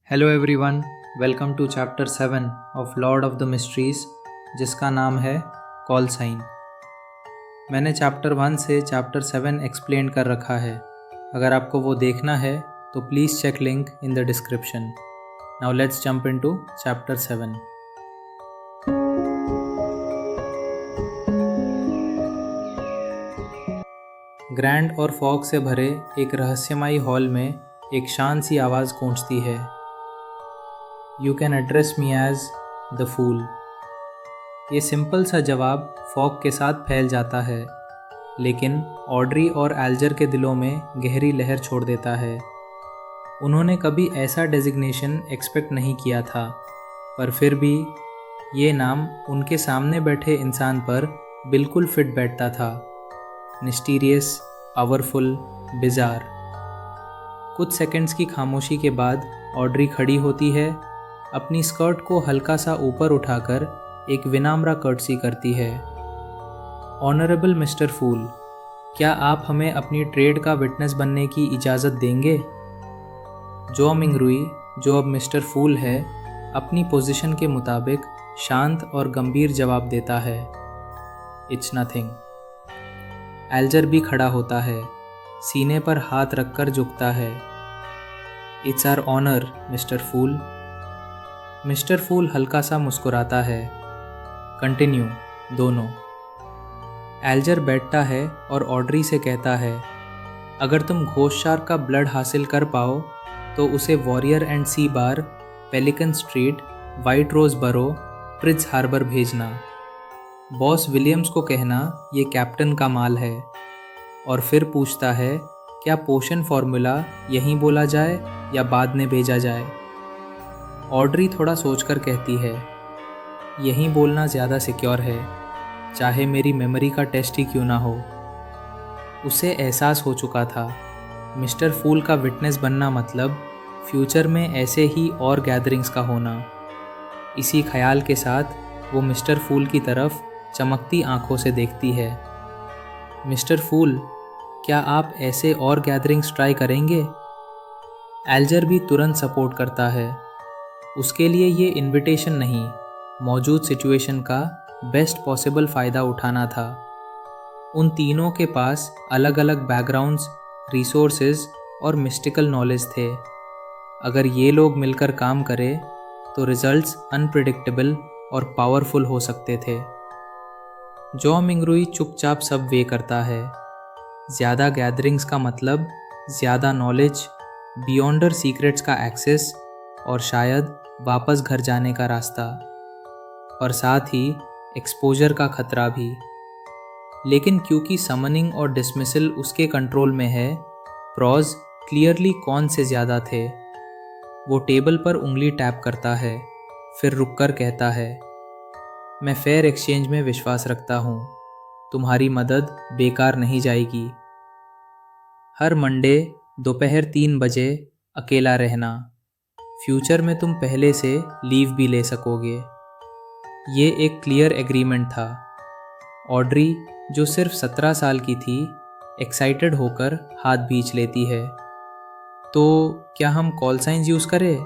Hello everyone, welcome to chapter 7 of Lord of the Mysteries, जिसका नाम है call sign. मैंने चैप्टर 1 से चैप्टर 7 एक्सप्लेन कर रखा है। अगर आपको वो देखना है तो please check link in the description. Now let's jump into chapter 7। Grand और फॉग से भरे एक रहस्यमयी हॉल में एक शांत सी आवाज़ गूंजती है, you can address me as the fool. ये सिंपल सा जवाब फॉग के साथ फैल जाता है, लेकिन ऑड्री और एल्जर के दिलों में गहरी लहर छोड़ देता है। उन्होंने कभी ऐसा डेजिग्नेशन एक्सपेक्ट नहीं किया था, पर फिर भी ये नाम उनके सामने बैठे इंसान पर बिल्कुल फिट बैठता था। Mysterious, powerful, bizarre. कुछ सेकंड्स की खामोशी के बाद ऑड्री खड़ी होती है, अपनी स्कर्ट को हल्का सा ऊपर उठाकर एक विनम्र कर्टसी करती है। ऑनरेबल मिस्टर फूल, क्या आप हमें अपनी ट्रेड का विटनेस बनने की इजाज़त देंगे? जो मिंगरुई, जो अब मिस्टर फूल है, अपनी पोजीशन के मुताबिक शांत और गंभीर जवाब देता है, इट्स नथिंग। एल्जर भी खड़ा होता है, सीने पर हाथ रखकर झुकता है, it's our honour mister Phool. Mister Phool हल्का सा मुस्कुराता है, कंटिन्यू दोनों। एल्जर बैठता है और ऑड्री से कहता है, अगर तुम घोस्ट शार्क का ब्लड हासिल कर पाओ तो उसे Warrior and Sea Bar, Pelican Street, White Rose Borough, Prince Harbour भेजना। बॉस विलियम्स को कहना ये कैप्टन का माल है। और फिर पूछता है, क्या पोशन फॉर्मूला यहीं बोला जाए या बाद में भेजा जाए? ऑड्री थोड़ा सोचकर कहती है, यहीं बोलना ज़्यादा सिक्योर है, चाहे मेरी मेमोरी का टेस्ट ही क्यों ना हो। उसे एहसास हो चुका था, मिस्टर फूल का विटनेस बनना मतलब फ्यूचर में ऐसे ही और गैदरिंग्स का होना। इसी ख्याल के साथ वो मिस्टर फूल की तरफ चमकती आंखों से देखती है। मिस्टर फूल, क्या आप ऐसे और गैदरिंग्स ट्राई करेंगे? एल्जर भी तुरंत सपोर्ट करता है। उसके लिए ये इनविटेशन नहीं, मौजूद सिचुएशन का बेस्ट पॉसिबल फ़ायदा उठाना था। उन तीनों के पास अलग अलग बैकग्राउंड्स, रिसोर्सेज और मिस्टिकल नॉलेज थे। अगर ये लोग मिलकर काम करें तो रिजल्ट्स अनप्रिडिक्टेबल और पावरफुल हो सकते थे। जो मिंगरुई चुपचाप सब वे करता है। ज़्यादा गैदरिंग्स का मतलब ज़्यादा नॉलेज, बियॉन्डर सीक्रेट्स का एक्सेस और शायद वापस घर जाने का रास्ता, और साथ ही एक्सपोजर का खतरा भी। लेकिन क्योंकि समनिंग और डिसमिसल उसके कंट्रोल में है, प्रॉज क्लियरली कौन से ज़्यादा थे। वो टेबल पर उंगली टैप करता है, फिर रुककर कहता है, मैं फेयर एक्सचेंज में विश्वास रखता हूँ, तुम्हारी मदद बेकार नहीं जाएगी। हर मंडे दोपहर 3 बजे अकेला रहना, फ्यूचर में तुम पहले से लीव भी ले सकोगे। ये एक क्लियर एग्रीमेंट था। ऑड्री, जो सिर्फ 17 साल की थी, एक्साइटेड होकर हाथ भींच लेती है। तो क्या हम कॉल साइंस यूज़ करें?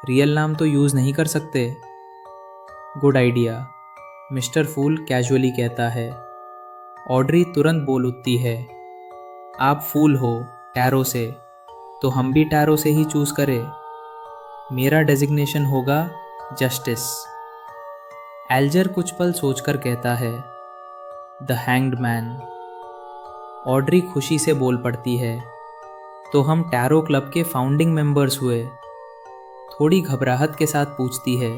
रियल नाम तो यूज़ नहीं कर सकते। गुड आइडिया, मिस्टर फूल कैजुअली कहता है। ऑड्री तुरंत बोल उठती है, आप फूल हो टैरो से, तो हम भी टैरो से ही चूज़ करें। मेरा डेजिग्नेशन होगा जस्टिस। एल्जर कुछ पल सोचकर कहता है, द हैंग्ड मैन। ऑड्री खुशी से बोल पड़ती है, तो हम टैरो क्लब के फाउंडिंग मेंबर्स हुए। थोड़ी घबराहट के साथ पूछती है,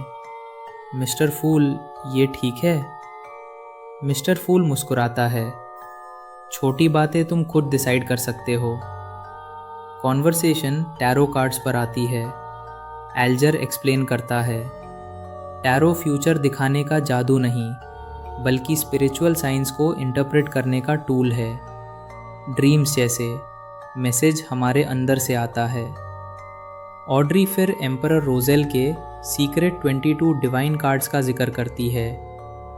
मिस्टर फूल, ये ठीक है? मिस्टर फूल मुस्कुराता है, छोटी बातें तुम खुद डिसाइड कर सकते हो। कॉन्वर्सेशन टैरो कार्ड्स पर आती है। एल्जर एक्सप्लेन करता है, टैरो फ्यूचर दिखाने का जादू नहीं, बल्कि स्पिरिचुअल साइंस को इंटरप्रेट करने का टूल है। ड्रीम्स जैसे मैसेज हमारे अंदर से आता है। ऑड्री फिर एम्परर रोजेल के सीक्रेट 22 डिवाइन कार्ड्स का जिक्र करती है,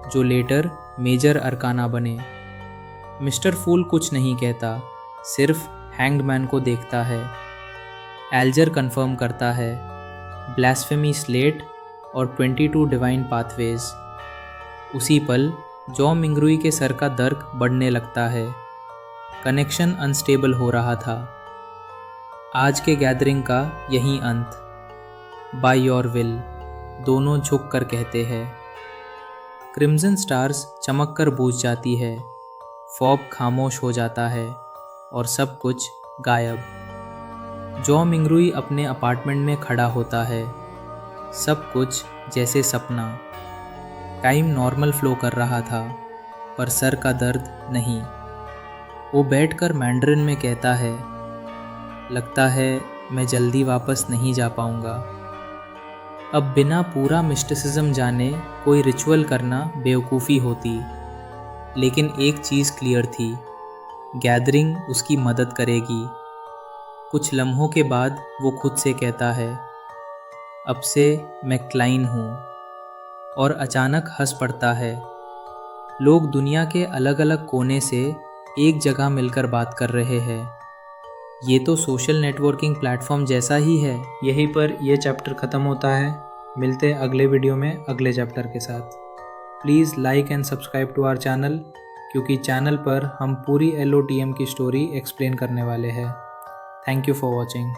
जो लेटर मेजर अरकाना बने। मिस्टर फूल कुछ नहीं कहता, सिर्फ हैंग्ड मैन को देखता है। एल्जर कंफर्म करता है, ब्लास्फेमी स्लेट और 22 डिवाइन पाथवेज। उसी पल जॉ मिंगरुई के सर का दर्द बढ़ने लगता है। कनेक्शन अनस्टेबल हो रहा था। आज के गैदरिंग का यही अंत। बाय योर विल, दोनों झुक कर कहते हैं। क्रिम्सन स्टार्स चमक कर बूझ जाती है। फॉग खामोश हो जाता है और सब कुछ गायब। जॉ मिंगरुई अपने अपार्टमेंट में खड़ा होता है। सब कुछ जैसे सपना। टाइम नॉर्मल फ्लो कर रहा था, पर सर का दर्द नहीं। वो बैठकर मैंड्रिन में कहता है, लगता है मैं जल्दी वापस नहीं जा पाऊंगा। अब बिना पूरा मिस्टिसिज्म जाने कोई रिचुअल करना बेवकूफ़ी होती। लेकिन एक चीज़ क्लियर थी, गैदरिंग उसकी मदद करेगी। कुछ लम्हों के बाद वो खुद से कहता है, अब से मैं क्लाइन हूँ। और अचानक हंस पड़ता है। लोग दुनिया के अलग अलग कोने से एक जगह मिलकर बात कर रहे हैं। ये तो सोशल नेटवर्किंग प्लेटफॉर्म जैसा ही है। यहीं पर ये चैप्टर ख़त्म होता है। मिलते हैं अगले वीडियो में अगले चैप्टर के साथ। Please like and subscribe to our channel, क्योंकि चैनल पर हम पूरी LOTM की स्टोरी एक्सप्लेन करने वाले हैं। Thank you for watching.